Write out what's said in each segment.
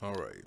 All right.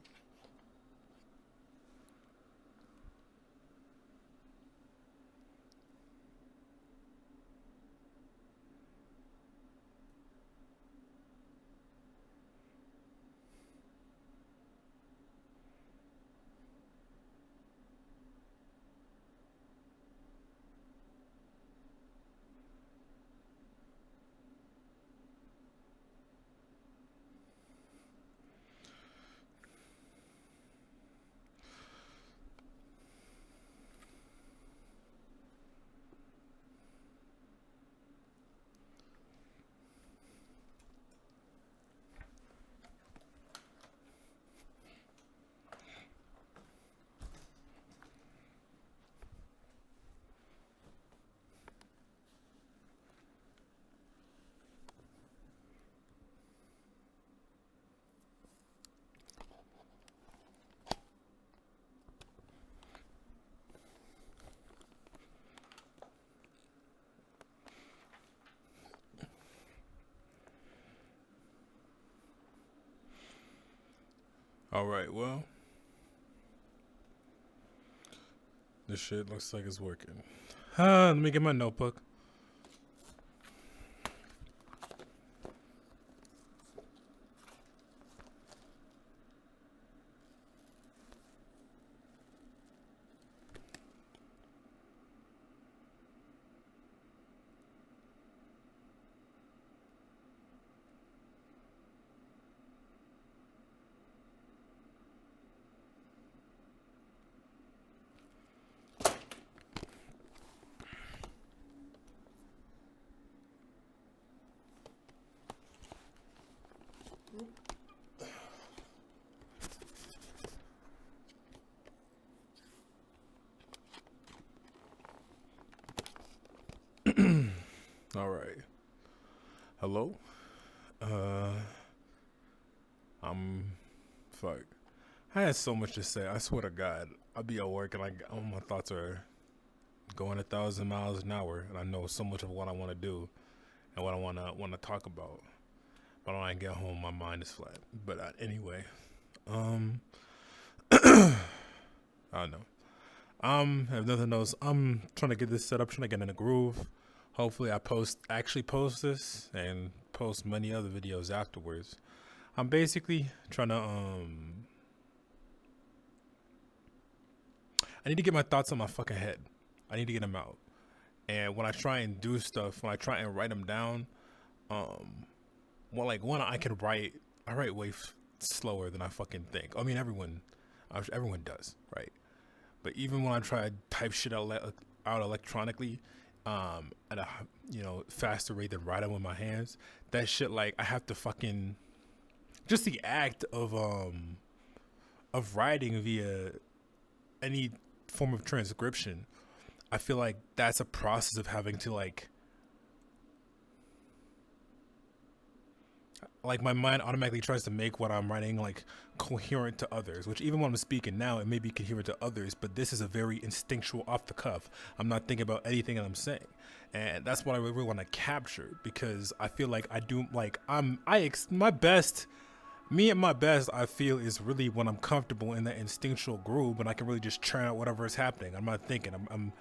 All right. Well, this shit looks like it's working. Let me get my notebook. All right. Hello. Uh, I'm fuck. I had so much to say. I swear to God, I'll be at work and all my thoughts are going 1,000 miles an hour, and I know so much of what I want to do and what I want to talk about. But when I get home, my mind is flat. But anyway, um, I don't know. If nothing else, I'm trying to get this set up, trying to get in a groove. Hopefully, actually post this and post many other videos afterwards. I'm basically trying to I need to get my thoughts on my fucking head. I need to get them out. And when I try and do stuff, when I try and write them down, um, well, like one I can write. I write way slower than I fucking think. I mean, everyone does, right? But even when I try to type shit out electronically, at a faster rate than writing with my hands, that shit like I have to fucking just the act of writing via any form of transcription. I feel like that's a process of having to like my mind automatically tries to make what I'm writing like coherent to others, which even when I'm speaking now, it may be coherent to others, but this is a very instinctual off the cuff. I'm not thinking about anything that I'm saying. And that's what I really want to capture because I feel like I do like my best me at my best I feel is really when I'm comfortable in that instinctual groove and I can really just churn out whatever is happening. I'm not thinking. I'm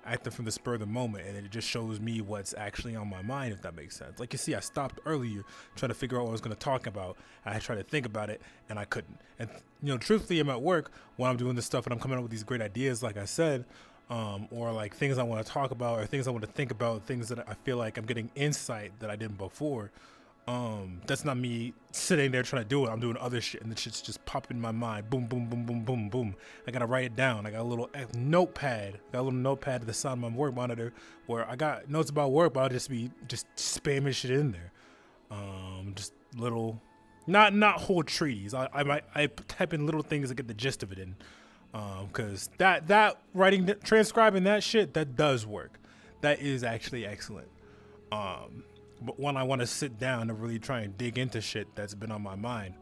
acting from the spur of the moment, and it just shows me what's actually on my mind, if that makes sense. Like you see, I stopped earlier trying to figure out what I was going to talk about. I tried to think about it, and I couldn't. And truthfully, I'm at work when I'm doing this stuff, and I'm coming up with these great ideas, like I said, or like things I want to talk about, or things I want to think about, things that I feel like I'm getting insight that I didn't before. That's not me sitting there trying to do it. I'm doing other shit, and the shit's just popping in my mind. Boom, boom, boom, boom, boom, boom. I gotta write it down. I got a little notepad. Got a little notepad to the side of my work monitor where I got notes about work, but I'll just be just spamming shit in there. Just little, not whole treaties. I type in little things to get the gist of it in. Because that writing, transcribing that shit, that does work. That is actually excellent. But when I want to sit down and really try and dig into shit that's been on my mind,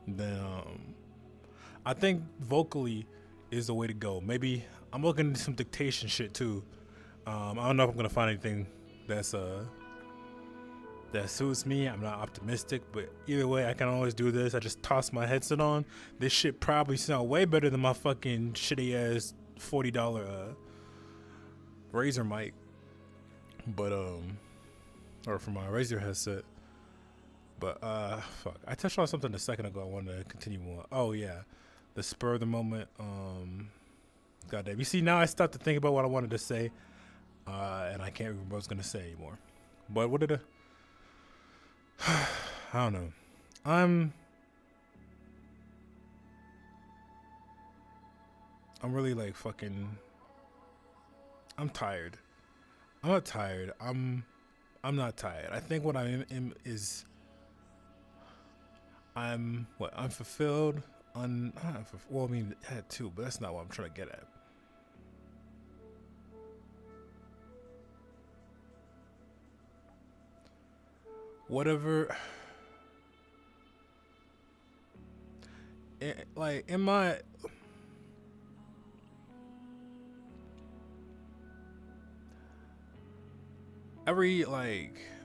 then I think vocally is the way to go. Maybe I'm looking into some dictation shit too. I don't know if I'm gonna find anything that's that suits me. I'm not optimistic, but either way, I can always do this. I just toss my headset on. This shit probably sound way better than my fucking shitty ass $40 Razer mic, but or for my Razer headset. But fuck, I touched on something a second ago. I wanted to continue on. Oh yeah, the spur of the moment. Goddamn. You see, now I stopped to think about what I wanted to say, and I can't remember what I was gonna say anymore. But what did I don't know. I'm really like fucking. I'm tired. I'm not tired. I'm not tired. I think what I am is I'm unfulfilled. Well, I mean, I had two, but that's not what I'm trying to get at. Whatever. Like in my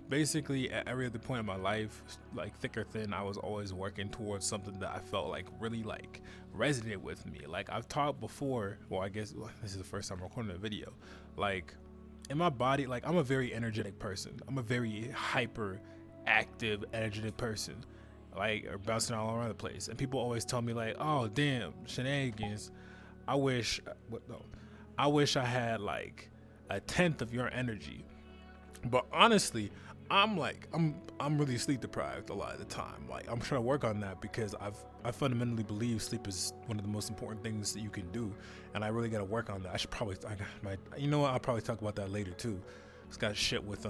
basically at every other point in my life, like thick or thin, I was always working towards something that I felt like really like resonated with me. Like I've talked before, well, I guess this is the first time I'm recording a video. Like in my body, like I'm a very energetic person. I'm a very hyper active, energetic person, like bouncing all around the place. And people always tell me like, oh damn, shenanigans. I wish I had like a tenth of your energy. But honestly, I'm really sleep deprived a lot of the time. Like I'm trying to work on that because I fundamentally believe sleep is one of the most important things that you can do, and I really got to work on that. You know what? I'll probably talk about that later too. It's got shit with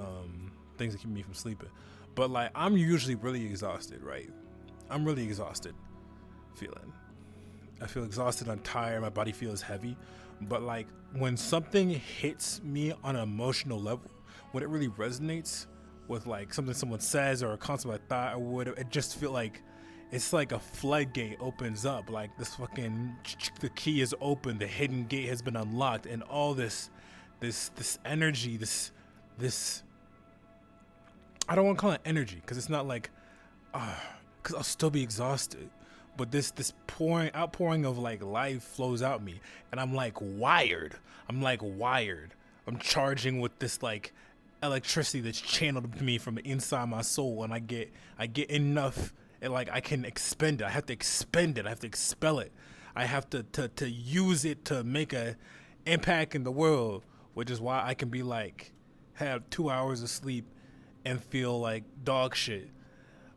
things that keep me from sleeping. But like I'm usually really exhausted, right? I'm really exhausted feeling. I feel exhausted, I'm tired, my body feels heavy. But like when something hits me on an emotional level, when it really resonates with like something someone says or a concept I thought or whatever, it just feel like it's like a floodgate opens up. Like this fucking the key is open, the hidden gate has been unlocked, and all this energy, this I don't want to call it energy because it's not like because I'll still be exhausted, but this outpouring of like life flows out me, and I'm like wired. I'm charging with this like electricity that's channeled to me from the inside my soul, and I get enough, and like I can expend it. I have to expend it. I have to expel it. I have to use it to make a impact in the world, which is why I can be like have 2 hours of sleep and feel like dog shit.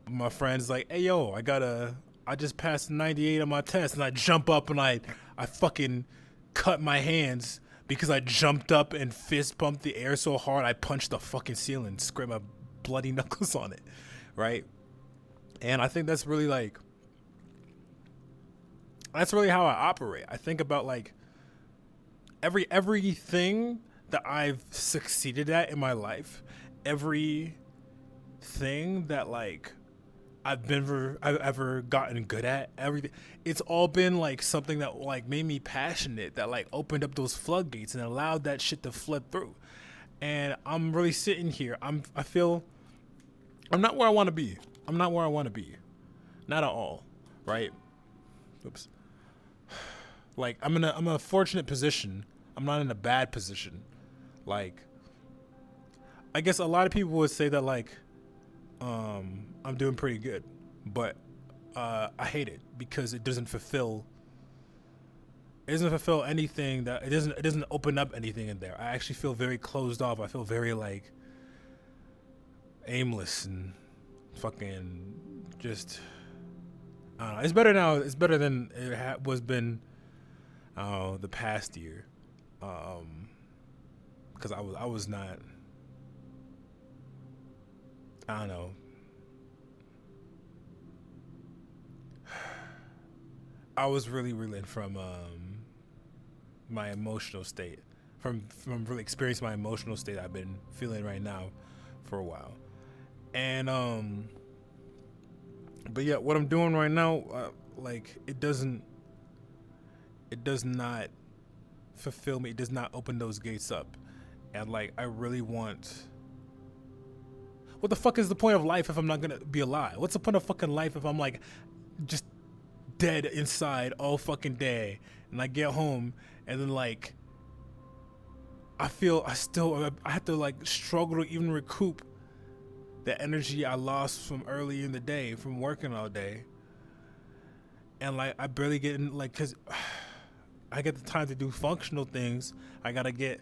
My friend's like, hey yo, I just passed 98 on my test, and I jump up and I fucking cut my hands because I jumped up and fist pumped the air so hard I punched the fucking ceiling, scraped my bloody knuckles on it, right? And I think that's really how I operate. I think about like everything that I've succeeded at in my life, everything that like I've ever gotten good at, everything, it's all been like something that like made me passionate, that like opened up those floodgates and allowed that shit to flood through. And I'm really sitting here, I feel I'm not where I want to be. Not at all, right? Oops. Like I'm in a fortunate position. I'm not in a bad position. Like I guess a lot of people would say that like I'm doing pretty good, but I hate it because it doesn't fulfill anything, that it doesn't open up anything in there. I actually feel very closed off. I feel very like aimless and fucking just I don't know. It's better now. It's better than it was been the past year, because I was not, I don't know. I was really reeling from my emotional state, from really experiencing my emotional state I've been feeling right now for a while, and but yeah, what I'm doing right now, like it does not fulfill me. It does not open those gates up, and like I really want. what the fuck is the point of life if I'm not gonna be alive? What's the point of fucking life if I'm like just dead inside all fucking day, and I get home and then like I have to like struggle to even recoup the energy I lost from early in the day from working all day, and like I barely get in, like, cause I get the time to do functional things. I gotta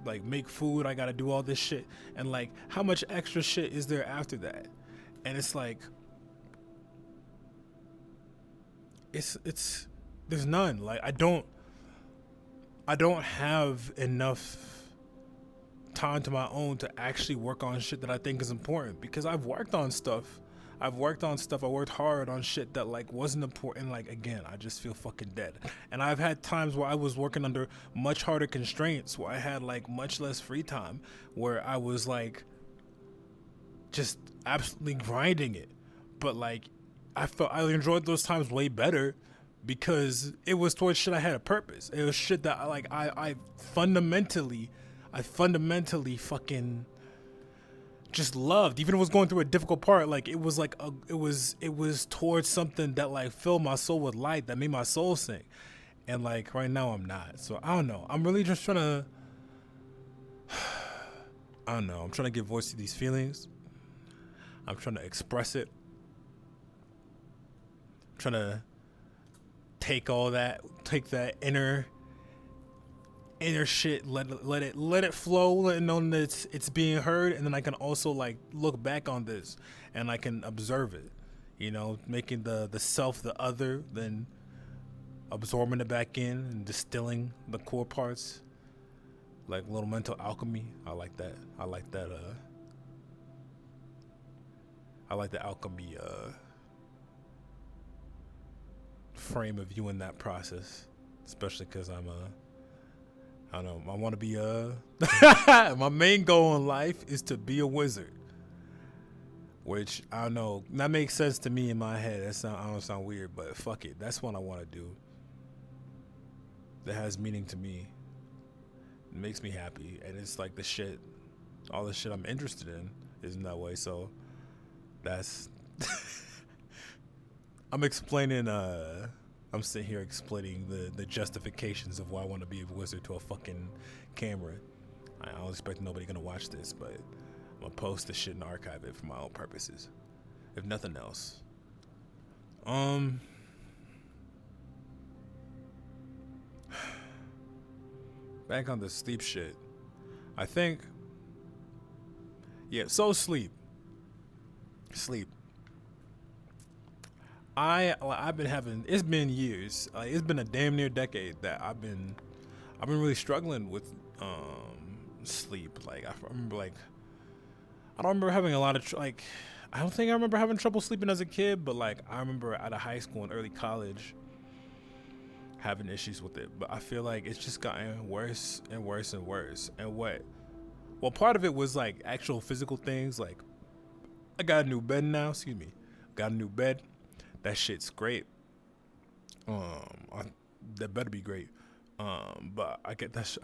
like make food. I gotta do all this shit, and like how much extra shit is there after that? And it's like it's there's none. Like I don't have enough time to my own to actually work on shit that I think is important, because I've worked on stuff. I worked hard on shit that like wasn't important. Like again, I just feel fucking dead. And I've had times where I was working under much harder constraints, where I had like much less free time, where I was like just absolutely grinding it. But like I enjoyed those times way better because it was towards shit I had a purpose. It was shit that I fundamentally fucking just loved. Even if it was going through a difficult part, like it was towards something that like filled my soul with light, that made my soul sing. And like right now I'm not. So I don't know. I'm really just trying to I'm trying to give voice to these feelings. I'm trying to express it. I'm trying to take that inner shit, let it flow, let it know that it's being heard, and then I can also like look back on this and I can observe it, making the self the other, then absorbing it back in and distilling the core parts, like little mental alchemy. I like that alchemy frame of viewing that process, especially because I want to be my main goal in life is to be a wizard, which I don't know, that makes sense to me in my head. I don't sound weird, but fuck it, that's what I want to do. That has meaning to me. It makes me happy, and it's like all the shit I'm interested in is in that way. So that's I'm sitting here explaining the justifications of why I want to be a wizard to a fucking camera. I don't expect nobody gonna watch this, but I'm gonna post the shit and archive it for my own purposes, if nothing else. Back on the sleep shit. I think, yeah. So sleep. I've been having. It's been years. It's been a damn near decade that I've been really struggling with sleep. Like I remember, I don't remember having a lot of I don't think I remember having trouble sleeping as a kid, but like I remember out of high school and early college having issues with it. But I feel like it's just gotten worse and worse and worse. And part of it was like actual physical things. Like I got a new bed now. That shit's great. That better be great. But I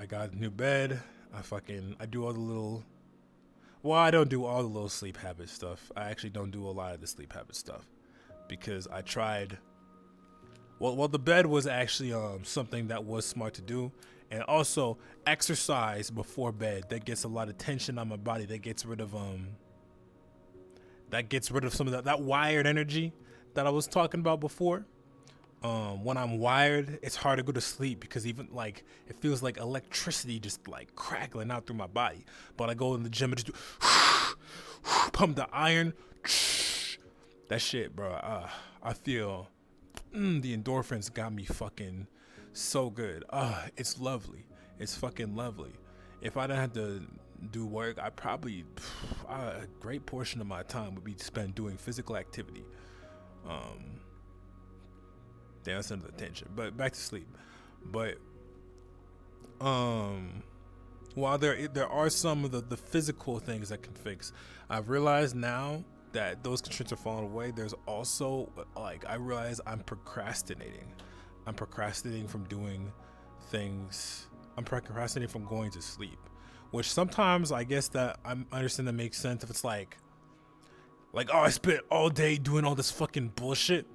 got a new bed. I do all the little. Well, I don't do all the little sleep habit stuff. I actually don't do a lot of the sleep habit stuff because I tried. Well, the bed was actually something that was smart to do, and also exercise before bed. That gets a lot of tension on my body. That gets rid of some of that wired energy that I was talking about before. When I'm wired, it's hard to go to sleep because even like it feels like electricity just like crackling out through my body. But I go in the gym and just do pump the iron. That shit, bro. I feel the endorphins got me fucking so good. It's lovely. It's fucking lovely. If I didn't have to do work, I probably a great portion of my time would be spent doing physical activity. That's under the tension. But back to sleep. But while there are some of the physical things that can fix, I've realized now that those constraints are falling away. There's also I realize I'm procrastinating. from doing things. I'm procrastinating from going to sleep, which sometimes I guess that I understand that makes sense if it's like, oh, I spent all day doing all this fucking bullshit,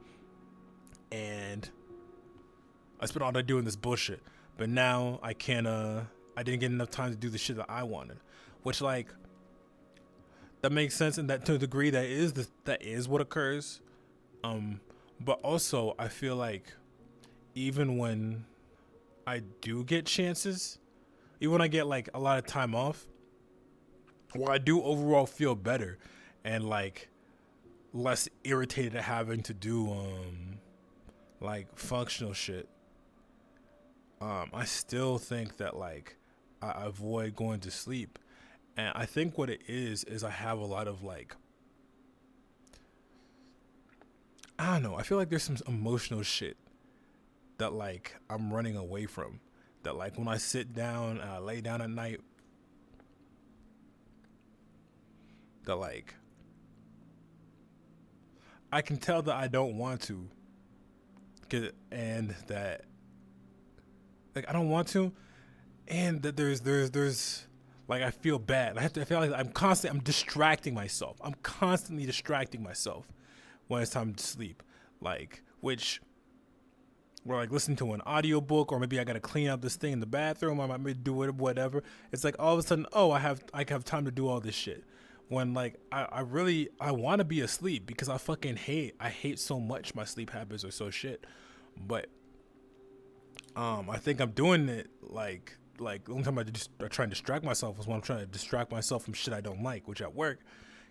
and I spent all day doing this bullshit, but now I can't. I didn't get enough time to do the shit that I wanted, which like that makes sense, and that to a degree that is what occurs. But also I feel like even when I do get chances, even when I get like a lot of time off, well, I do overall feel better and like less irritated at having to do like functional shit. I still think that like I avoid going to sleep, and I think what it is I have a lot of like, I don't know, I feel like there's some emotional shit that like I'm running away from. That like when I sit down and I lay down at night, that like I can tell that I don't want to, and that like I don't want to, and that there's like I feel bad. I feel like I'm distracting myself. I'm constantly distracting myself when it's time to sleep, like which. Or like listening to an audiobook, or maybe I gotta clean up this thing in the bathroom, or I might do it, whatever. It's like all of a sudden, oh, I have time to do all this shit. When like I want to be asleep because I hate so much my sleep habits are so shit. But I think I'm doing it like the only time I try and distract myself is when I'm trying to distract myself from shit I don't like, which at work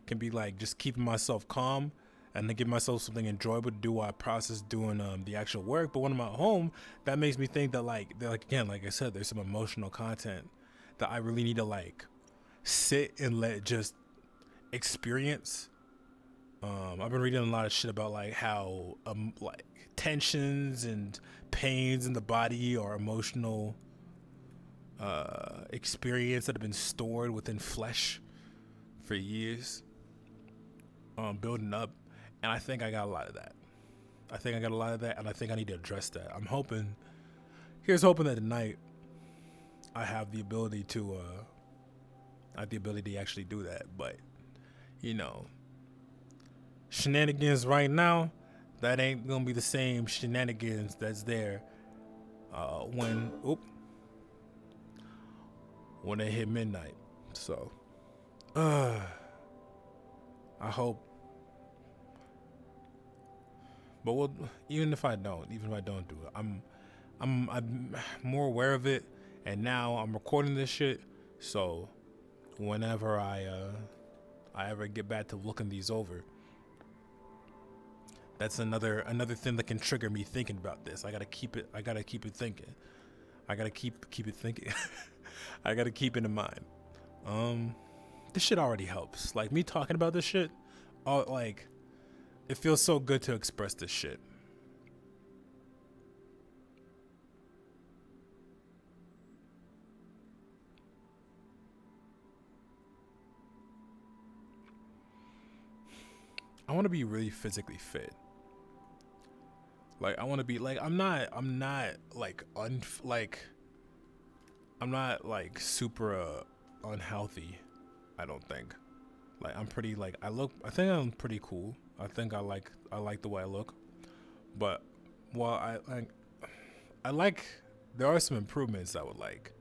can be like just keeping myself calm and then give myself something enjoyable to do while I process doing the actual work. But when I'm at home, that makes me think that like again, like I said, there's some emotional content that I really need to like sit and let just experience. I've been reading a lot of shit about like how like tensions and pains in the body are emotional experience that have been stored within flesh for years, building up. And I think I got a lot of that. And I think I need to address that. Here's hoping that tonight I have the ability to actually do that. But, you know, shenanigans right now, that ain't gonna be the same shenanigans that's there when it hit midnight. So, I hope. But even if I don't do it, I'm more aware of it, and now I'm recording this shit. So whenever I ever get back to looking these over, that's another thing that can trigger me thinking about this. I gotta keep it thinking. I gotta keep it thinking. I gotta keep it in mind. This shit already helps. Like me talking about this shit, like. It feels so good to express this shit. I want to be really physically fit. Like I want to be like I'm not like I'm not like super unhealthy. I don't think. Like I'm pretty like I think I'm pretty cool. I think I like the way I look. But while I like there are some improvements I would like.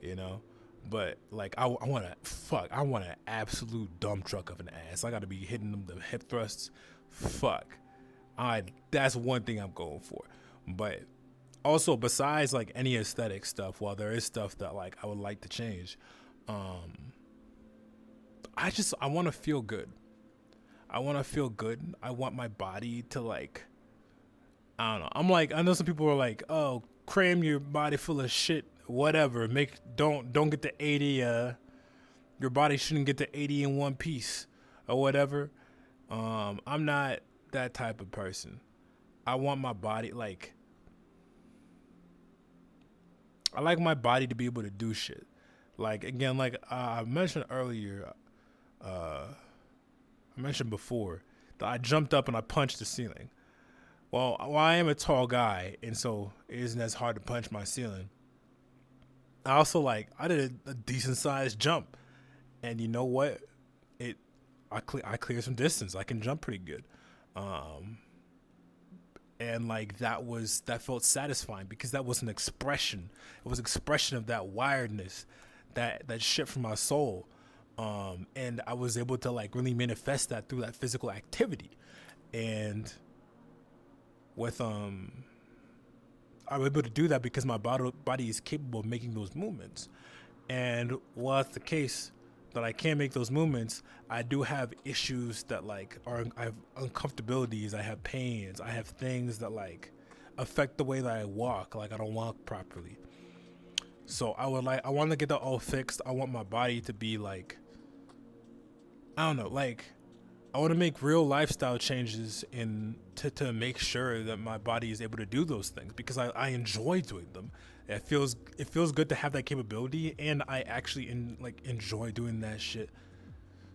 You know, but like I want an absolute dump truck of an ass. I got to be hitting them the hip thrusts. Fuck. That's one thing I'm going for. But also besides like any aesthetic stuff, while there is stuff that like I would like to change, I want to feel good. I want my body to like, I don't know. I know some people are like, oh, cram your body full of shit, whatever. Don't get the 80. Your body shouldn't get the 80 in one piece or whatever. I'm not that type of person. I want my body like, I like my body to be able to do shit. Like again, like I mentioned earlier, I mentioned before that I jumped up and I punched the ceiling. Well, I am a tall guy, and so it isn't as hard to punch my ceiling. I also like I did a decent sized jump, and you know what? It I cleared some distance. I can jump pretty good, um, and like that felt satisfying because that was an expression. It was expression of that wiredness, that shit from my soul, and I was able to like really manifest that through that physical activity, and with I'm able to do that because my body is capable of making those movements. And while it's the case that I can't make those movements, I do have issues that like I have uncomfortabilities, I have pains, I have things that like affect the way that I walk. Like I don't walk properly. So I want to get that all fixed. I want my body to be like, I don't know, like I want to make real lifestyle changes in to make sure that my body is able to do those things because I enjoy doing them. It feels good to have that capability, and I actually enjoy doing that shit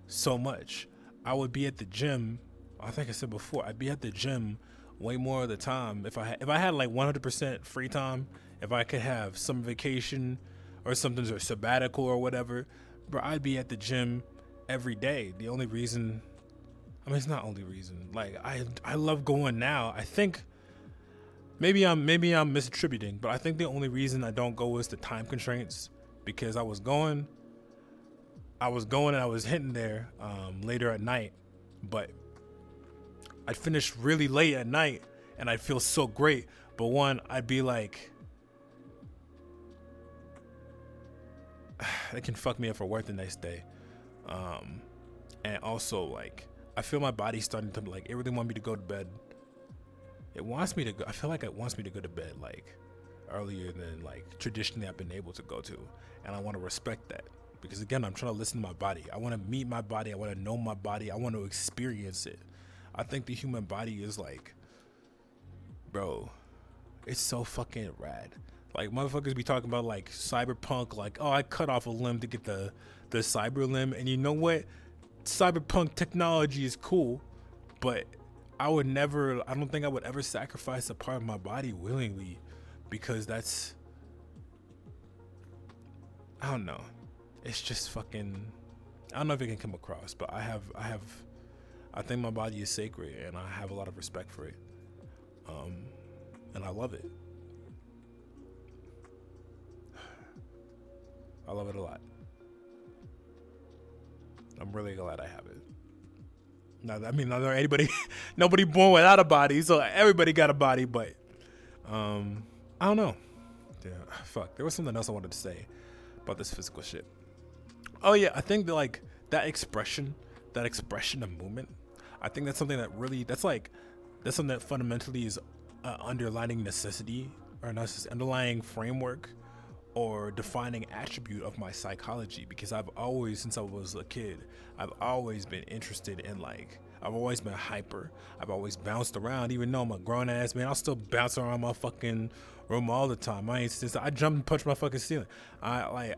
so much. I would be at the gym. I think I said before I'd be at the gym way more of the time if I had like 100% free time. If I could have some vacation or something or sabbatical or whatever, bro, I'd be at the gym every day. The only reason I mean, it's not only reason. Like I love going now. I think maybe I'm misattributing, but I think the only reason I don't go is the time constraints because I was going and I was hitting there later at night, but I'd finish really late at night and I'd feel so great. But one, I'd be like, it can fuck me up for work the next day, and also like I feel my body starting to like it really want me to go to bed. It wants me to go. I feel like it wants me to go to bed like earlier than like traditionally I've been able to go to, and I want to respect that because again I'm trying to listen to my body. I want to meet my body. I want to know my body. I want to experience it. I think the human body is like, bro, it's so fucking rad. Like motherfuckers be talking about like cyberpunk, like oh I cut off a limb to get the cyber limb, and you know what? Cyberpunk technology is cool, but I don't think I would ever sacrifice a part of my body willingly because I don't know. It's just fucking, I don't know if it can come across, but I think my body is sacred and I have a lot of respect for it. And I love it. I love it a lot. I'm really glad I have it. Now, I mean, not anybody, nobody born without a body, so everybody got a body. But I don't know. Yeah, fuck. There was something else I wanted to say about this physical shit. Oh yeah, I think that like that expression of movement. I think that's something that really that's something that fundamentally is an underlining necessity or not underlying framework or defining attribute of my psychology because I've always since I was a kid I've always been interested in like I've always been hyper. I've always bounced around even though I'm a grown ass man. I'll still bounce around my fucking room all the time. I jump and punch my fucking ceiling. My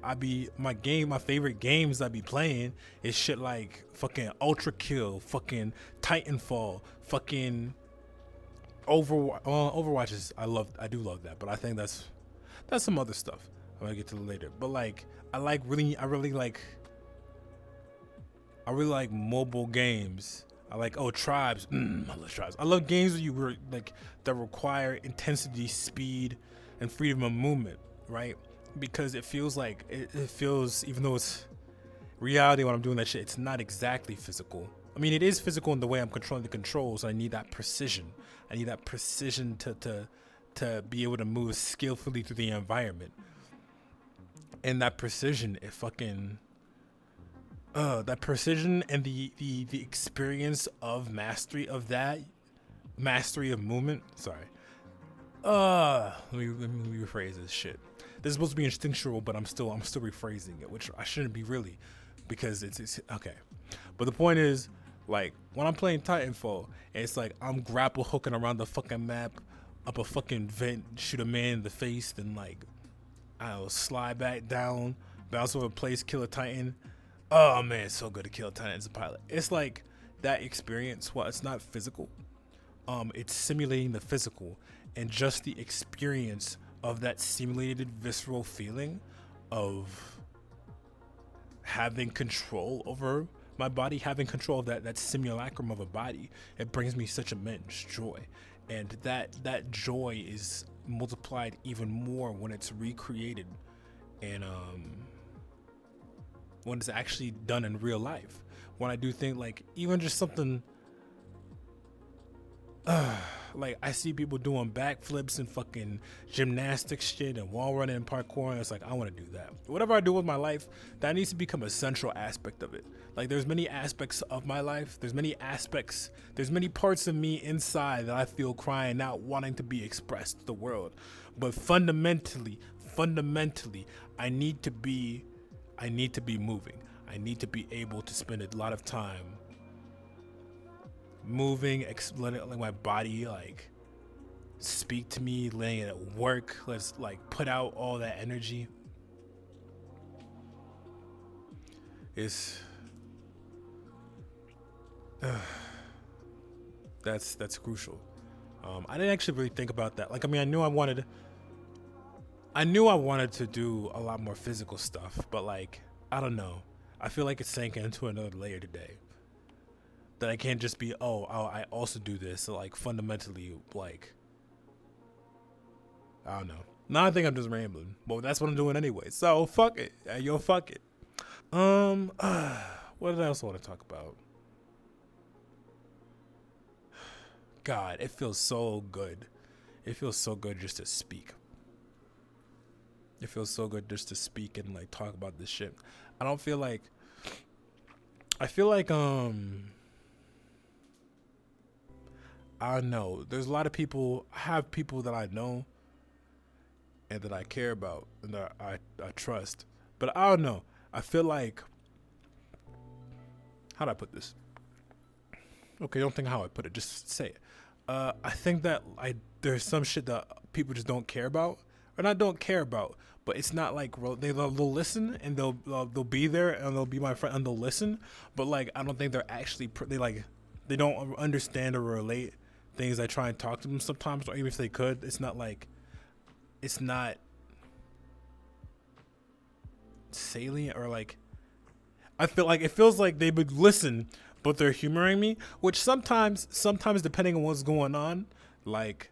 favorite games I be playing is shit like fucking Ultra Kill, fucking Titanfall, fucking Overwatch is I do love that, but I think that's some other stuff I'm gonna get to later. But like I really like mobile games. I like Tribes. I love Tribes. I love games where you were like that require intensity, speed, and freedom of movement, right? Because it feels like it feels even though it's reality when I'm doing that shit, it's not exactly physical. I mean, it is physical in the way I'm controlling the controls. I need that precision. I need that precision to be able to move skillfully through the environment. And that precision, that precision and the experience of mastery of movement. Sorry. Let me rephrase this shit. This is supposed to be instinctual, but I'm still rephrasing it, which I shouldn't be really, because it's okay. But the point is, like when I'm playing Titanfall, it's like I'm grapple hooking around the fucking map, up a fucking vent, shoot a man in the face, then like I'll slide back down, bounce over a place, kill a Titan. Oh man, it's so good to kill a Titan as a pilot. It's like that experience. Well, it's not physical. It's simulating the physical, and just the experience of that simulated visceral feeling of having control over my body, having control of that simulacrum of a body. It brings me such immense joy, and that joy is multiplied even more when it's recreated and when it's actually done in real life. When I do think like even just something like I see people doing backflips and fucking gymnastics shit and wall running and parkour, and it's like I want to do that. Whatever I do with my life, that needs to become a central aspect of it. Like there's many aspects of my life, there's many parts of me inside that I feel crying out, wanting to be expressed to the world. But fundamentally, I need to be moving. I need to be able to spend a lot of time moving, letting my body like speak to me, letting it work. Let's like put out all that energy. It's that's crucial. I didn't actually really think about that. Like, I mean, I knew I wanted to do a lot more physical stuff, but like, I don't know. I feel like it's sank into another layer today. That I can't just be, I also do this. So like fundamentally, like, I don't know. Now I think I'm just rambling, but that's what I'm doing anyway. So fuck it. Yo, fuck it. What did I also want to talk about? God, it feels so good. It feels so good just to speak. It feels so good just to speak and like talk about this shit. I feel like I don't know. There's a lot of people. I have people that I know and that I care about and that I trust. But I don't know. I feel like, how do I put this? Okay, don't think how I put it. Just say it. I think that there's some shit that people just don't care about, or not don't care about, but it's not like they'll listen and they'll be there and they'll be my friend and they'll listen, but like I don't think they're actually they don't understand or relate things I try and talk to them sometimes, or even if they could, it's not salient, or like I feel like it feels like they would listen but they're humoring me, which sometimes depending on what's going on, like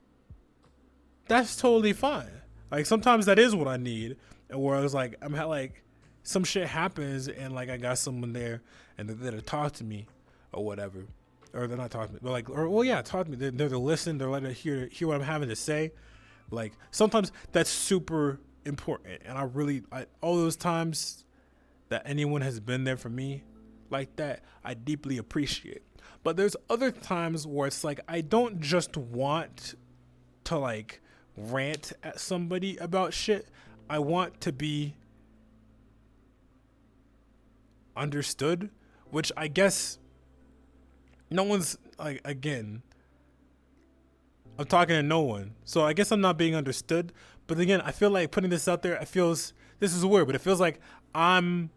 that's totally fine. Like sometimes that is what I need, where I was like like some shit happens and like I got someone there and they're there to talk to me or whatever, or they're not talking to me, but like, or well, yeah, talk to me. They're to listen. They're letting hear what I'm having to say. Like sometimes that's super important, and all those times that anyone has been there for me like that, I deeply appreciate. But there's other times where it's like I don't just want to like rant at somebody about shit. I want to be understood, which I guess no one's like, again, I'm talking to no one, so I guess I'm not being understood. But again, I feel like putting this out there, this is weird, but it feels like I'm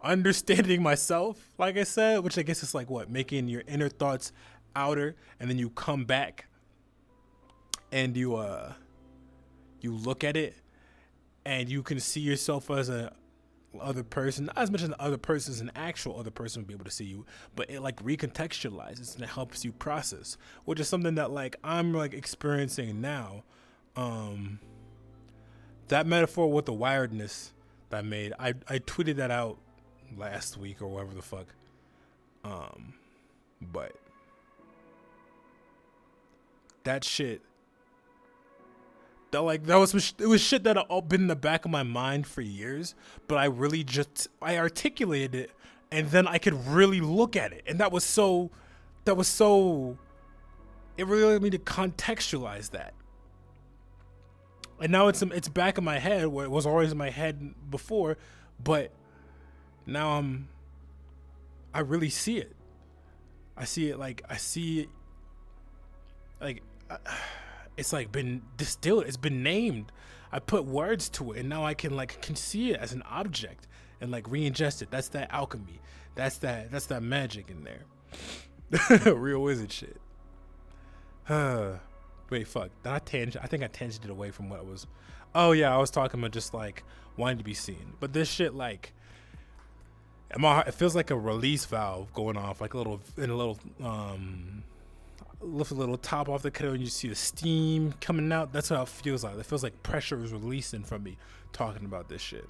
understanding myself, like I said, which I guess is like what, making your inner thoughts outer, and then you come back and you look at it and you can see yourself as a other person, not as much as the other person as an actual other person would be able to see you, but it like recontextualizes and it helps you process, which is something that like I'm like experiencing now. That metaphor with the wiredness that I made, I tweeted that out last week or whatever the fuck, but that shit, that it was shit that had all been in the back of my mind for years, but I articulated it, and then I could really look at it, and that was so it really allowed me to contextualize that. And now it's back in my head, where it was always in my head before, but now I really see it. I see it like it's like been distilled. It's been named. I put words to it, and now I can see it as an object and like re-ingest it. That's that alchemy. That's that magic in there. Real wizard shit. Wait, fuck. Did I tangent? I think I tangented away from what I was. Oh yeah, I was talking about just like wanting to be seen. But this shit, like, it feels like a release valve going off, like lift a little top off the kettle and you see the steam coming out. That's how it feels like. It feels like pressure is releasing from me talking about this shit.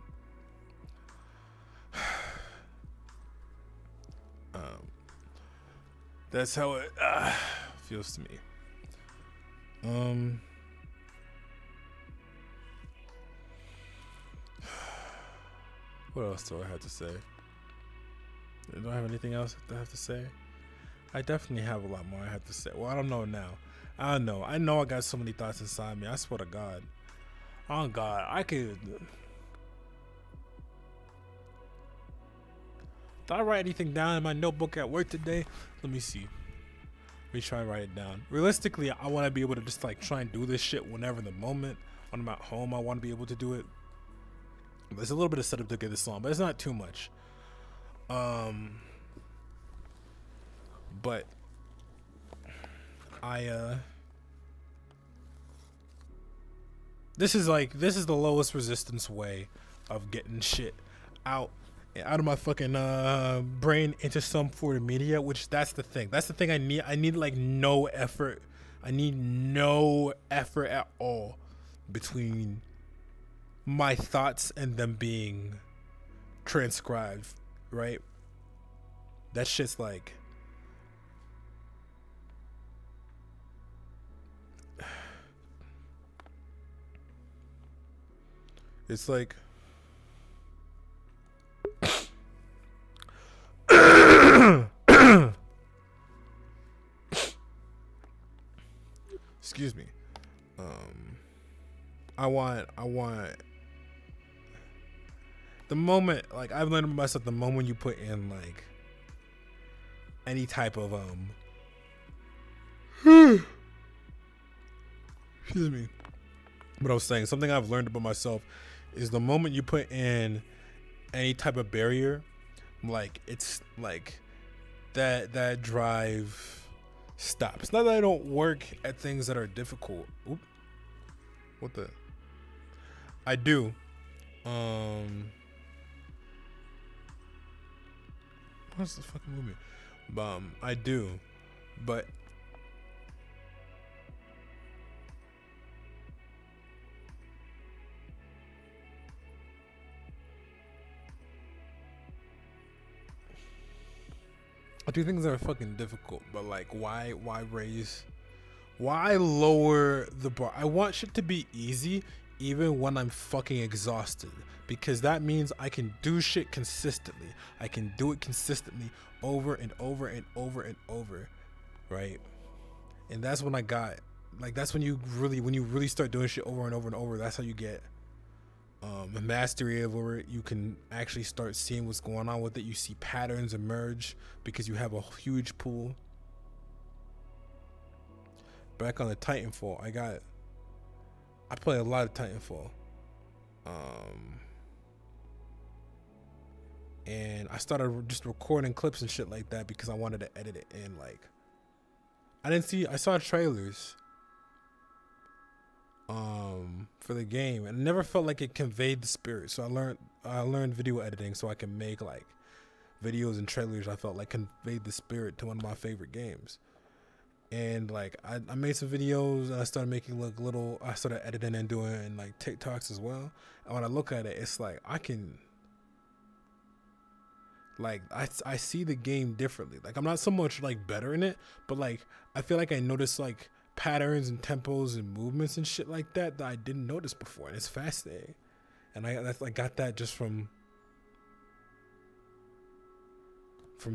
That's how it feels to me. What else do I have to say? Do I have anything else I have to say? I definitely have a lot more I have to say. Well, I don't know now. I don't know. I know I got so many thoughts inside me. I swear to God. Oh God, I could. Did I write anything down in my notebook at work today? Let me see. Let me try and write it down. Realistically, I want to be able to just like try and do this shit whenever the moment. When I'm at home, I want to be able to do it. There's a little bit of setup to get this on, but it's not too much. But this is the lowest resistance way of getting shit out of my fucking brain into some form of media, which that's the thing I need like no effort. I need no effort at all between my thoughts and them being transcribed, right? That shit's like it's like excuse me. I want the moment, like I've learned about myself, the moment you put in like any type of excuse me. What I was saying, something I've learned about myself is the moment you put in any type of barrier, like it's like that drive stops. Not that I don't work at things that are difficult. Oop. What the? I do. What's the fucking movie? I do, but I do things that are fucking difficult, but like why lower the bar? I want shit to be easy even when I'm fucking exhausted, because that means I can do shit consistently. I can do it consistently over and over and over and over, right? And that's when that's when you really start doing shit over and over and over. That's how you get a mastery over it. You can actually start seeing what's going on with it. You see patterns emerge because you have a huge pool. Back on the Titanfall, I play a lot of Titanfall, and I started just recording clips and shit like that because I wanted to edit it in. Like, I saw trailers for the game, and I never felt like it conveyed the spirit. So I learned video editing so I can make like videos and trailers I felt like conveyed the spirit to one of my favorite games. And like I made some videos, and I started making I started editing and doing like TikToks as well. And when I look at it, it's like I can, like I see the game differently. Like I'm not so much like better in it, but like I feel like I notice like patterns and tempos and movements and shit like that I didn't notice before, and it's fascinating. And I got that just from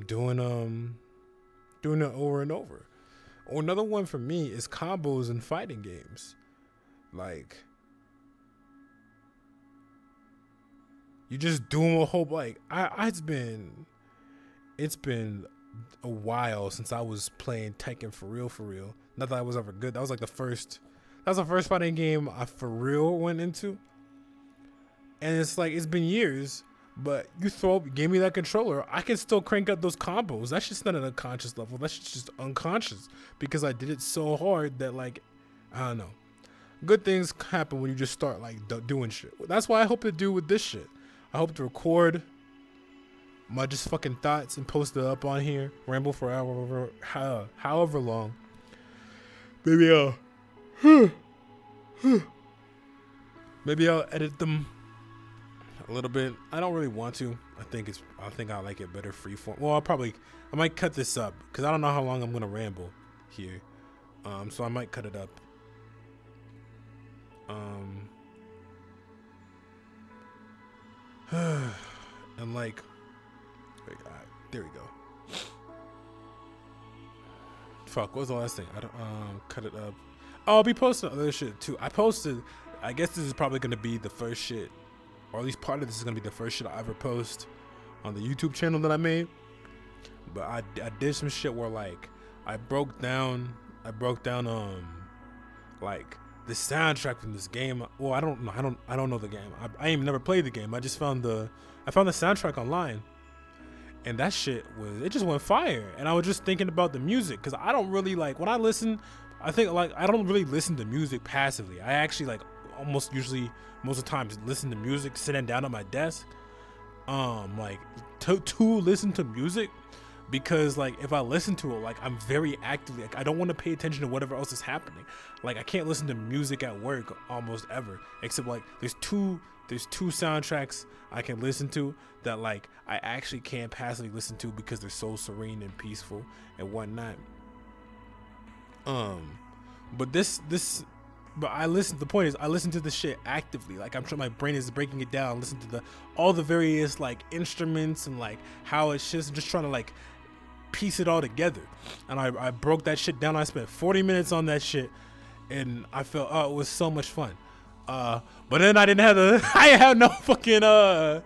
doing it over and over. Or another one for me is combos in fighting games. Like, you just do a whole, like, it's been a while since I was playing Tekken for real. Not that I was ever good. That was the first fighting game I for real went into. And it's like, it's been years, but gave me that controller, I can still crank out those combos. That's just not an unconscious level. That's just unconscious because I did it so hard that like I don't know. Good things happen when you just start like doing shit. That's why I hope to do with this shit. I hope to record my just fucking thoughts and post it up on here, ramble for however long. Maybe I'll edit them a little bit. I don't really want to. I think I like it better freeform. Well, I might cut this up because I don't know how long I'm gonna ramble here. So I might cut it up. And like, there we go. Fuck, what was the last thing? I don't cut it up. Oh, I'll be posting other shit too. I guess this is probably gonna be the first shit, or at least part of this is gonna be the first shit I ever post on the YouTube channel that I made. But I did some shit where like I broke down like the soundtrack from this game. Well, I don't know the game. I ain't never played the game. I just found the soundtrack online, and that shit it just went fire. And I was just thinking about the music because I don't really like when I listen. I think like I don't really listen to music passively. I actually like most of the time listen to music sitting down at my desk. Like to listen to music. Because like if I listen to it, like I'm very actively like I don't want to pay attention to whatever else is happening. Like I can't listen to music at work almost ever, except like there's two soundtracks I can listen to that like I actually can't passively listen to because they're so serene and peaceful and whatnot. But the point is I listen to the shit actively. Like I'm sure my brain is breaking it down, listen to all the various like instruments and like how it's just trying to like piece it all together. And I broke that shit down. I spent 40 minutes on that shit and I felt it was so much fun. But then I didn't have I had no fucking I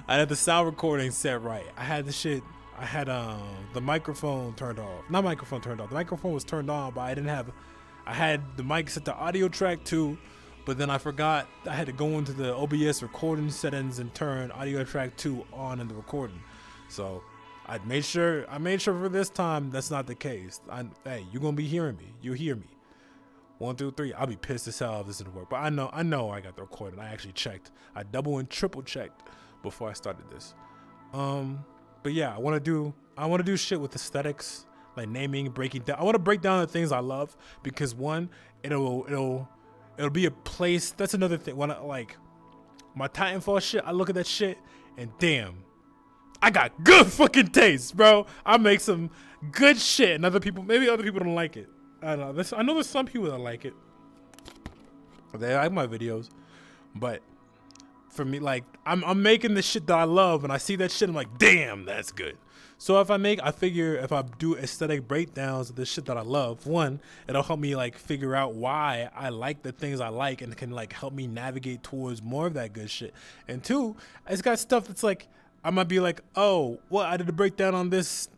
had the sound recording set right. I had the microphone turned off. Not microphone turned off. The microphone was turned on, but I had the mic set to audio track too, but then I forgot I had to go into the OBS recording settings and turn audio track 2 on in the recording. So I made sure for this time that's not the case. Hey, you're gonna be hearing me. You hear me. 1, 2, 3. I'll be pissed as hell if this didn't work. But I know I got the recording. I actually checked. I double and triple checked before I started this. But yeah, I wanna do shit with aesthetics. Like naming, breaking down. I want to break down the things I love because one, it'll be a place. That's another thing. When I like my Titanfall shit, I look at that shit and damn, I got good fucking taste, bro. I make some good shit, and maybe other people don't like it. I don't know. I know there's some people that like it. They like my videos, but for me, like I'm making the shit that I love, and I see that shit, I'm like, damn, that's good. So I figure if I do aesthetic breakdowns of the shit that I love, one, it'll help me like figure out why I like the things I like and can like help me navigate towards more of that good shit. And two, it's got stuff that's like, I might be like, oh, well, I did a breakdown on this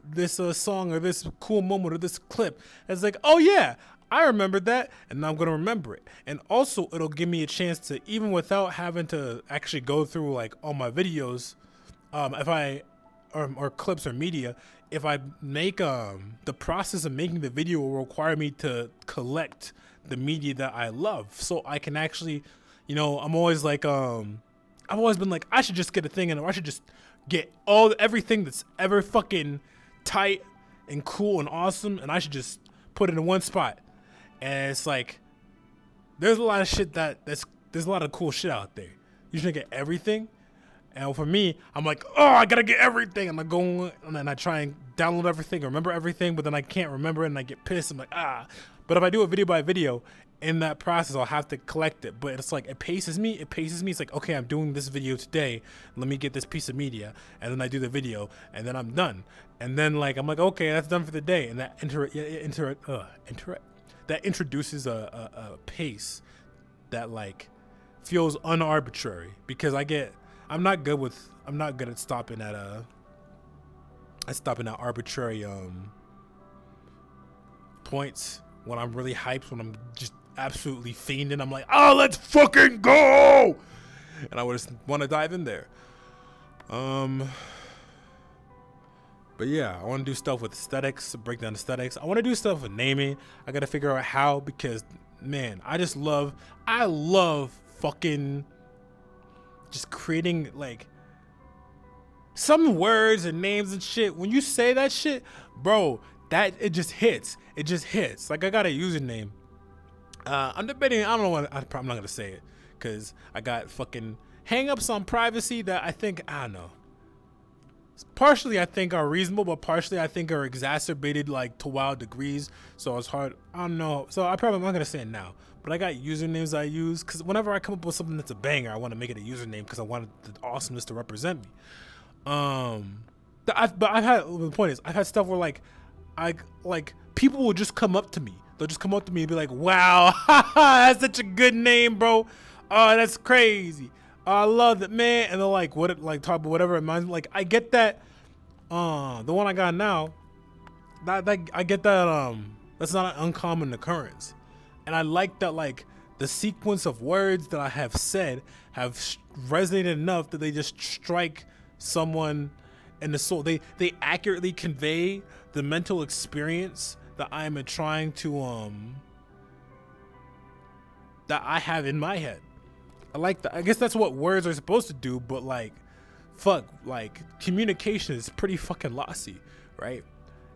song or this cool moment or this clip. And it's like, oh yeah, I remembered that, and I'm gonna remember it. And also, it'll give me a chance to, even without having to actually go through like all my videos, or clips or media, if I make the process of making the video will require me to collect the media that I love, so I can actually, I'm always like, I've always been like, I should just get a thing, and I should just get everything that's ever fucking tight and cool and awesome, and I should just put it in one spot. And it's like, there's a lot of shit there's a lot of cool shit out there. You should get everything. And for me, I'm like, oh, I gotta get everything. And I go and then I try and download everything, remember everything, but then I can't remember it and I get pissed. I'm like, But if I do it video by video, in that process, I'll have to collect it. But it's like, it paces me. It's like, okay, I'm doing this video today. Let me get this piece of media. And then I do the video and then I'm done. And then like, I'm like, okay, that's done for the day. And that that introduces a pace that like feels unarbitrary because I'm not good at stopping at arbitrary points when I'm really hyped, when I'm just absolutely fiending. I'm like, oh, let's fucking go, and I just want to dive in there. But yeah, I want to do stuff with aesthetics, break down aesthetics. I want to do stuff with naming. I got to figure out how, because man, I love fucking just creating like some words and names and shit. When you say that shit, bro, that it just hits. It just hits. Like I got a username. I'm debating. I don't know what. I'm not gonna say it because I got fucking hang-ups on privacy that I don't know. Partially I think are reasonable, but partially I think are exacerbated like to wild degrees. So it's hard. I don't know. So I'm not gonna say it now. But I got usernames I use because whenever I come up with something that's a banger, I want to make it a username because I want the awesomeness to represent me. But I've had, the point is, I've had stuff where like people will just come up to me. They'll just come up to me and be like, "Wow, that's such a good name, bro. Oh, that's crazy. Oh, I love it, man." And they're like, "What?" Like talk about whatever it reminds me. Like I get that. The one I got now, that I get that. That's not an uncommon occurrence, and I like that. Like the sequence of words that I have said have resonated enough that they just strike someone in the soul. They accurately convey the mental experience that I'm trying to that I have in my head. I like that. I guess that's what words are supposed to do, but like fuck, like communication is pretty fucking lossy, right?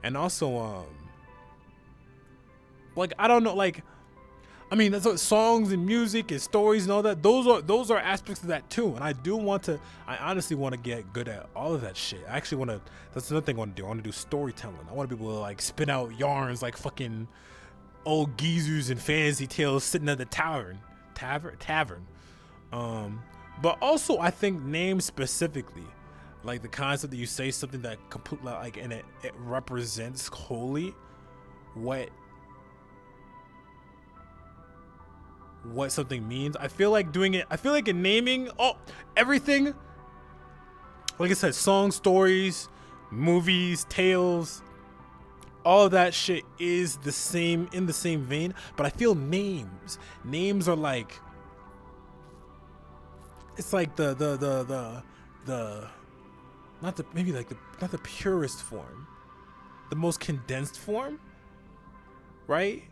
And also like I don't know, like I mean, that's what songs and music and stories and all that. Those are aspects of that too. And I honestly want to get good at all of that shit. I actually want to. That's another thing I want to do. I want to do storytelling. I want to be able to like spin out yarns like fucking old geezers and fantasy tales sitting at the tavern. But also I think names specifically, like the concept that you say something that completely like and it represents wholly what something means. I feel like in naming everything, like I said, songs, stories, movies, tales, all of that shit is in the same vein. But I feel names are like, it's like the not the purest form, the most condensed form, right?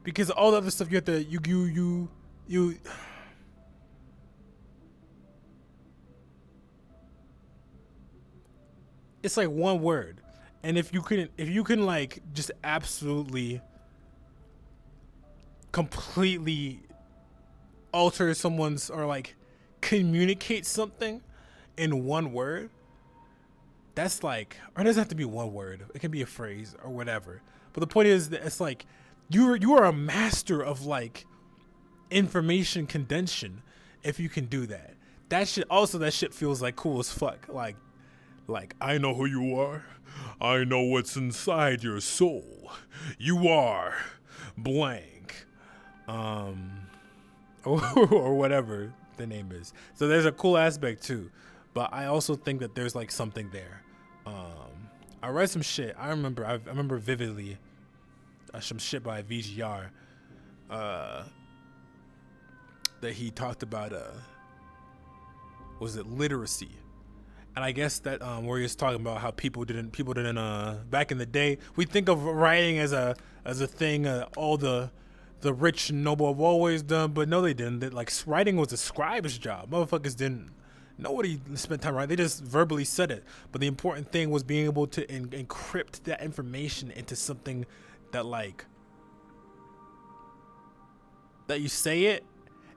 Because all the other stuff you have to you it's like one word, and if you can like just absolutely completely alter someone's or like communicate something in one word, that's like, or it doesn't have to be one word, it can be a phrase or whatever, but the point is that it's like you are a master of like information condension if you can do that. That shit feels like cool as fuck. Like I know who you are. I know what's inside your soul. You are blank. Or whatever the name is. So there's a cool aspect too. But I also think that there's like something there. I read some shit. I remember vividly some shit by VGR that he talked about was it literacy, and I guess that where he was talking about how people didn't back in the day, we think of writing as a thing all the rich and noble have always done, but no, they didn't. That like writing was a scribe's job. Motherfuckers didn't. Nobody spent time writing. They just verbally said it. But the important thing was being able to encrypt that information into something that like that you say it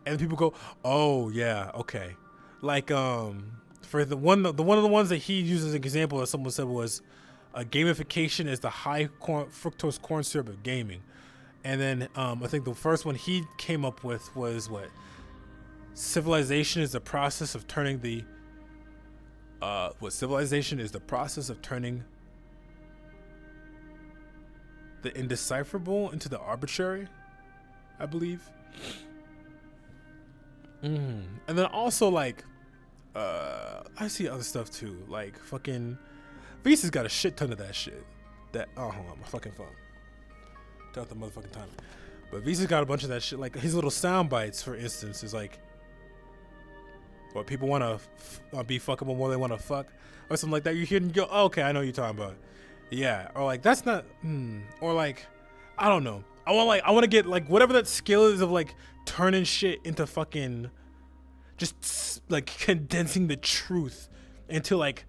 and people go, "Oh yeah, okay." Like for one of the ones that he used as an example that someone said was gamification is the high fructose corn syrup of gaming. And then I think the first one he came up with was what? Civilization is the process of turning the the indecipherable into the arbitrary, I believe. And then also like I see other stuff too, like fucking Visa's got a shit ton of that shit. That hold on, my fucking phone. Got the motherfucking time. But Visa's got a bunch of that shit. Like his little sound bites, for instance, is like or people want to be fuckable more than want to fuck, or something like that. You hear and you go, oh, okay, I know what you're talking about. Yeah, or like that's not, or like, I don't know. I want to get like whatever that skill is of like turning shit into fucking, just like condensing the truth into like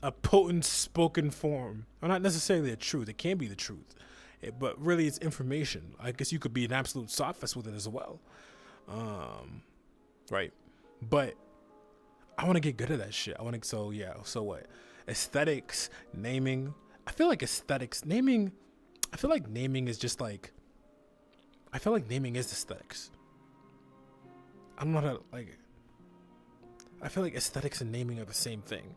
a potent spoken form, or not necessarily a truth. It can be the truth, but really it's information. I guess you could be an absolute sophist with it as well, right? But I want to get good at that shit. I want to. So yeah. So what? Aesthetics, naming. I feel like aesthetics, naming. I feel like naming is just like. I feel like naming is aesthetics. I don't know how to like. I feel like aesthetics and naming are the same thing.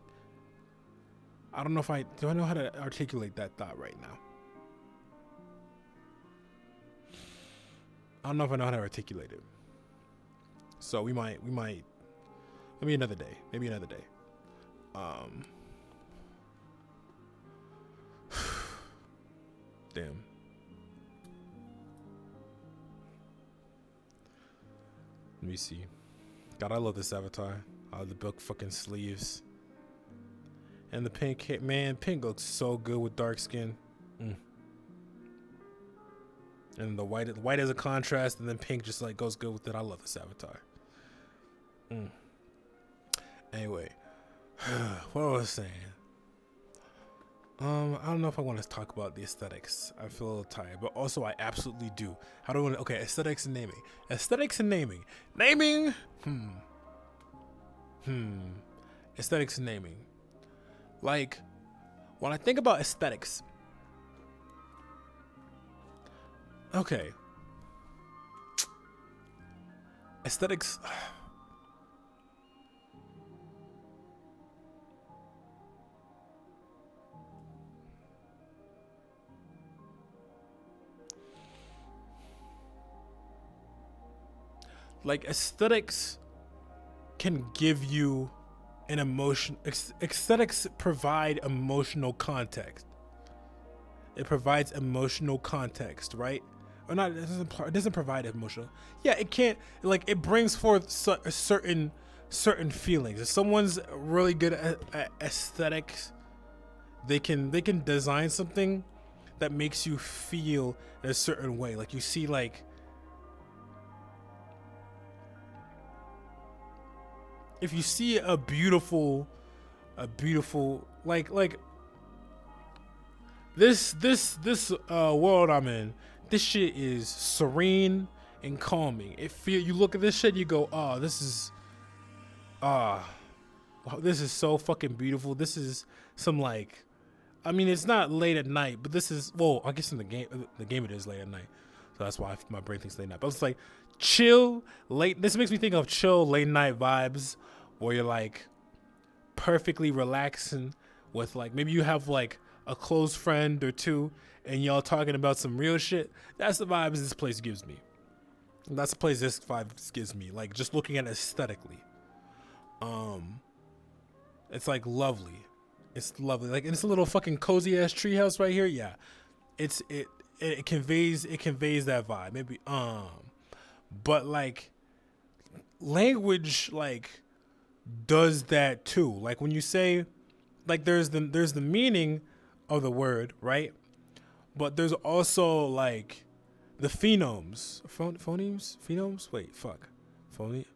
I don't know if I know how to articulate that thought right now. I don't know if I know how to articulate it. So we might maybe another day. Damn. Let me see. God, I love this avatar. The book fucking sleeves. And the pink hair, man, pink looks so good with dark skin. And the white as a contrast, and then pink just like goes good with it. I love this avatar. Anyway, what was I saying? I don't know if I want to talk about the aesthetics. I feel a little tired, but also I absolutely do. How do I want to? Okay, aesthetics and naming. Aesthetics and naming. Naming. Aesthetics and naming. Like, when I think about aesthetics, okay, aesthetics, like aesthetics can give you an emotion. Aesthetics provide emotional context. It provides emotional context, right? Or not? It doesn't provide emotional. Yeah, it can't. Like, it brings forth certain feelings. If someone's really good at aesthetics, they can design something that makes you feel in a certain way. Like, you see, like, if you see a beautiful like this world I'm in, this shit is serene and calming. You look at this shit, you go, oh, this is so fucking beautiful. This is some, like, I mean, it's not late at night, but this is, well, I guess in the game it is late at night, so that's why my brain thinks late night. But it's like chill late. This makes me think of chill late night vibes, where you're like perfectly relaxing with, like, maybe you have like a close friend or two, and y'all talking about some real shit. That's the vibes this place gives me. That's the place this vibe gives me. Like, just looking at it aesthetically, it's like lovely. It's lovely. Like, and it's a little fucking cozy ass treehouse right here. Yeah, it conveys that vibe. Maybe but like language like does that too. Like, when you say, like, there's the meaning of the word, right? But there's also like the phonemes. Phonemes? Wait, fuck. Phone.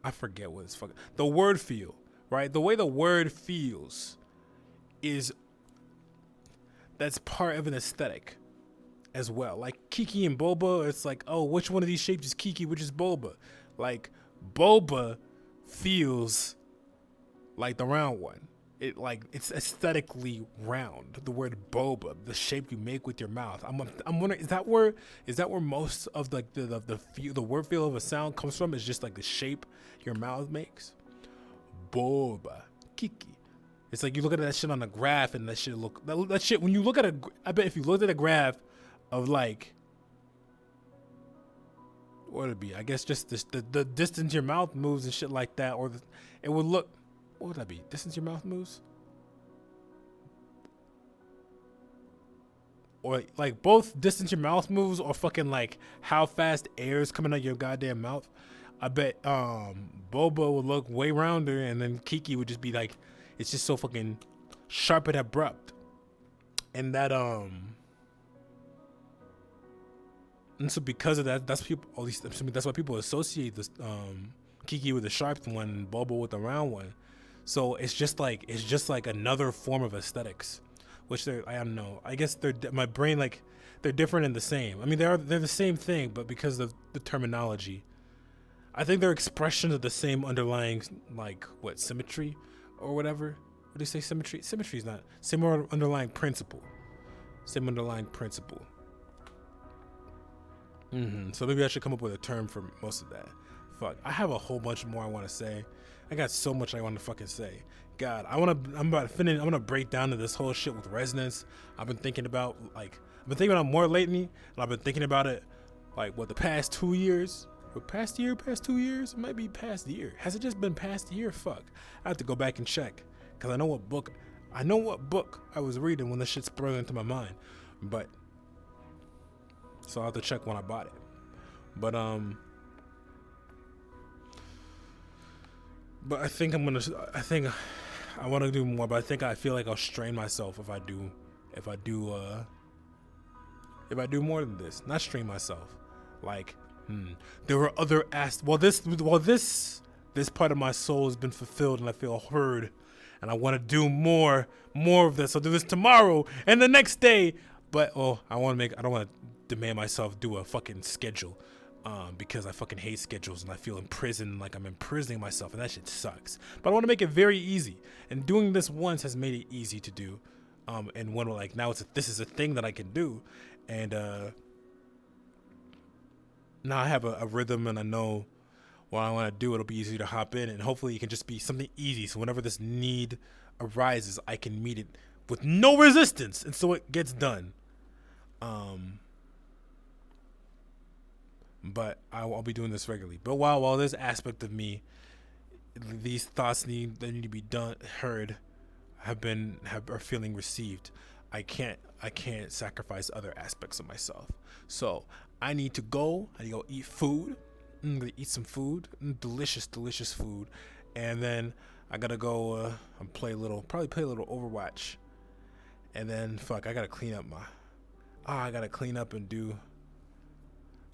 I forget what it's fucking. The word feel, right? The way the word feels that's part of an aesthetic as well. Like Kiki and Boba, it's like, oh, which one of these shapes is Kiki, which is Boba? Like, Boba feels like the round one. It's aesthetically round. The word boba, the shape you make with your mouth. I'm wondering, is that where most of the word feel of a sound comes from? Is just like the shape your mouth makes. Boba, Kiki. It's like you look at that shit on a graph, and that shit when you look at I bet if you looked at a graph of, like, what would it be? I guess just the distance your mouth moves and shit like that, or it would look. What would that be? Distance your mouth moves? Or like both distance your mouth moves, or fucking like how fast air is coming out your goddamn mouth. I bet Boba would look way rounder, and then Kiki would just be like, it's just so fucking sharp and abrupt. And that and so because of that, that's people. At least that's why people associate this Kiki with the sharp one, and Boba with the round one. So it's just like another form of aesthetics, which I don't know. I guess my brain, like, they're different and the same. I mean, they're the same thing, but because of the terminology, I think they're expressions of the same underlying, like, what, symmetry or whatever. What do you say, symmetry? Symmetry is not same underlying principle. Same underlying principle. So maybe I should come up with a term for most of that. Fuck, I have a whole bunch more I want to say. I got so much I want to fucking say. God, I'm about to finish. I'm gonna break down to this whole shit with resonance. I've been thinking about more lately, and I've been thinking about it like what the past 2 years. Past 2 years? It might be past year. Has it just been past year? Fuck. I have to go back and check because I know what book I was reading when this shit sprung into my mind. But so I'll have to check when I bought it. But I think I want to do more, but I feel like I'll strain myself if I do more than this. Not strain myself. Like, there were other this part of my soul has been fulfilled and I feel heard and I want to do more of this. I'll do this tomorrow and the next day. But I don't want to demand myself do a fucking schedule. Because I fucking hate schedules and I feel imprisoned, like I'm imprisoning myself, and that shit sucks. But I want to make it very easy, and doing this once has made it easy to do. And when like now this is a thing that I can do, and now I have a rhythm and I know what I want to do. It'll be easy to hop in, and hopefully it can just be something easy. So whenever this need arises, I can meet it with no resistance, and so it gets done. But I'll be doing this regularly. But while this aspect of me, these thoughts that need to be heard, are feeling received, I can't sacrifice other aspects of myself. So I need to go eat food. I'm gonna eat some food, delicious food, and then I gotta go play a little Overwatch, and then I gotta clean up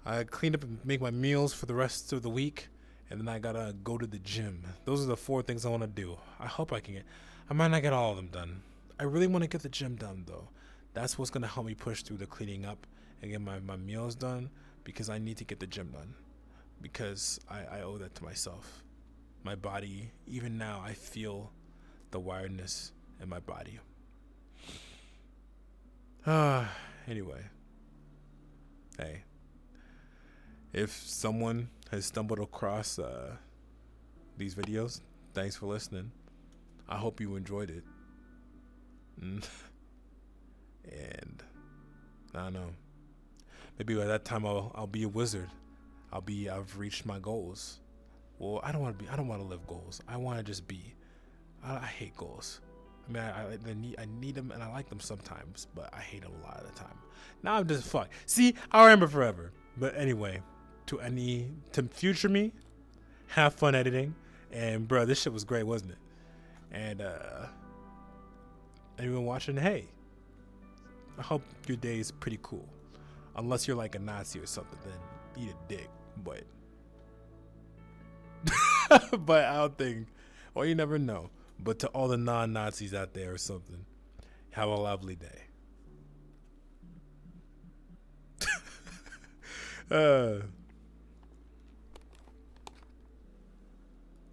I clean up and make my meals for the rest of the week, and then I gotta go to the gym. Those are the 4 things I want to do. I hope I might not get all of them done. I really want to get the gym done, though. That's what's gonna help me push through the cleaning up and get my meals done, because I need to get the gym done, because I owe that to myself. My body, even now, I feel the wiredness in my body. Anyway, hey. If someone has stumbled across these videos, thanks for listening. I hope you enjoyed it. And I don't know. Maybe by that time I'll be a wizard. I've reached my goals. Well, I don't want to live goals. I want to just be. I hate goals. I mean, I need them and I like them sometimes, but I hate them a lot of the time. Now I'm just fuck. See, I'll remember forever. But anyway. To future me, have fun editing, and bro, this shit was great, wasn't it? And anyone watching, hey, I hope your day is pretty cool, unless you're like a Nazi or something, then eat a dick. But but I don't think, well, you never know. But to all the non-Nazis out there or something, have a lovely day.